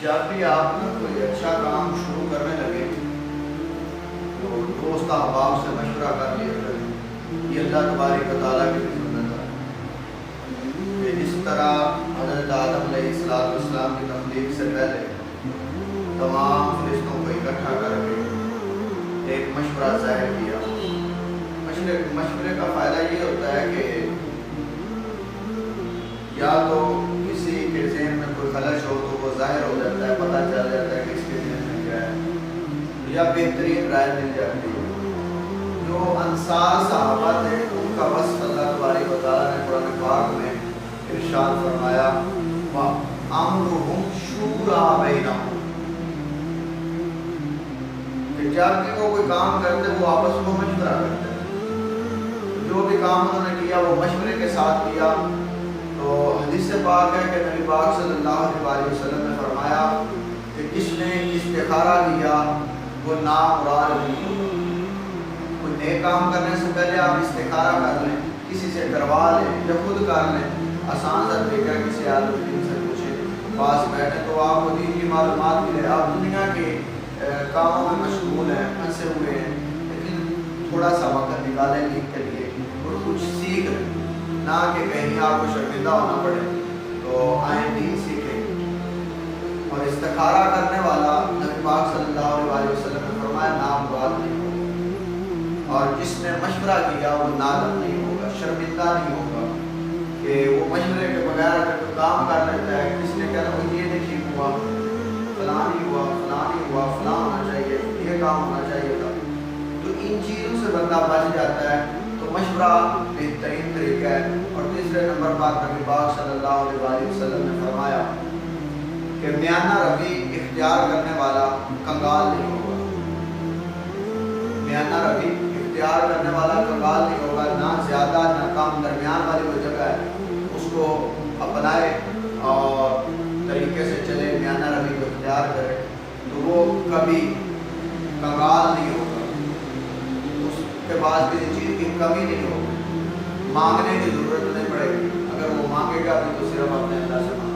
جب بھی آپ نا کوئی اچھا کام شروع کرنے لگے تو دوست احباب سے مشورہ کر لیا کریں. یہ اللہ تبارک و تعالیٰ کی سنت ہے کہ اس طرح حضرت آدم علیہ السلام کی تخلیق سے پہلے تمام فرشتوں کو اکٹھا کر کے ایک مشورہ ظاہر کیا. مشورے کا فائدہ یہ ہوتا ہے کہ یا تو کسی کے ذہن میں کوئی خلش ہو تو وہ ظاہر ہو جاتا ہے, پتہ چل جاتا ہے کہ اس کے ذہن میں کیا ہے, یا بہترین رائے مل جاتی ہے. جو انصار صحابہ تھے ان کا وصف اللہ تبارک و تعالیٰ نے قرآن پاک میں ارشاد فرمایا وَأَمْرُهُمْ شُورَىٰ بَيْنَهُمْ, کہ جب بھی وہ کوئی کام کرتے وہ آپس میں مشورہ کرتے. جو بھی کام انہوں نے کیا وہ مشورے کے ساتھ کیا. تو حدیث پاک ہے کہ نبی پاک صلی اللہ علیہ وسلم نے فرمایا کہ جس نے استخارہ کیا وہ نامراد نہیں ہوگا. کوئی نیک کام کرنے سے پہلے آپ استخارہ کر لیں, کسی سے کروا لیں یا خود کر لیں. آسان سا طریقہ کسی عالم دین سے پوچھیں, پاس بیٹھیں تو آپ کو دین کی معلومات ملے. آپ دنیا کے کاموں میں مشغول ہیں, پھنسے ہوئے ہیں, لیکن تھوڑا سا وقت نکالیں دین کے لیے اور کچھ سیکھ لیں, نہ کہ کہیں آپ کو شرمندہ ہونا پڑے. تو آئیں دین سیکھیں. اور استخارہ کرنے والا نبی پاک صلی اللہ علیہ وسلم نے فرمایا نامراد نہیں ہوگا, اور جس نے مشورہ کیا وہ نادم نہیں ہوگا, شرمندہ نہیں ہوگا. کہ وہ مشورے کے بغیر اگر کوئی کام کر لیتا ہے, کسی نے کہنا مجھے یہ نہیں ٹھیک ہوا, فلاں نہیں ہوا, فلاں نہیں ہوا, فلاں ہونا چاہیے, یہ کام ہونا چاہیے تھا, تو ان چیزوں سے بندہ بچ جاتا ہے. تو مشورہ بہترین طریقہ ہے. اور تیسرے نمبر پر نبی پاک صلی اللہ علیہ وسلم نے فرمایا کہ میانہ روی اختیار کرنے والا کنگال نہیں ہوگا. میانہ روی اختیار کرنے والا کنگال نہیں ہوگا. نہ زیادہ نہ کم, درمیان والی وہ جگہ ہے اس کو اپنائے اور طریقے سے چلے, میانہ روی کو اختیار کرے, تو وہ کبھی کنگال نہیں ہوگا. اس کے پاس کسی چیز کی کمی نہیں ہوگی, مانگنے کی ضرورت نہیں پڑے گی. اگر وہ مانگے گا تو صرف اپنے اللہ سے مانگے.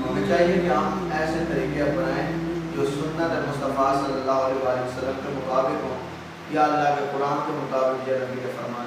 ہمیں چاہیے کہ ہم ایسے طریقے اپنائیں جو سنت مصطفیٰ صلی اللہ علیہ وسلم کے مطابق ہوں, یا اللہ کے قرآن کے مطابق, یا نبی کے فرمان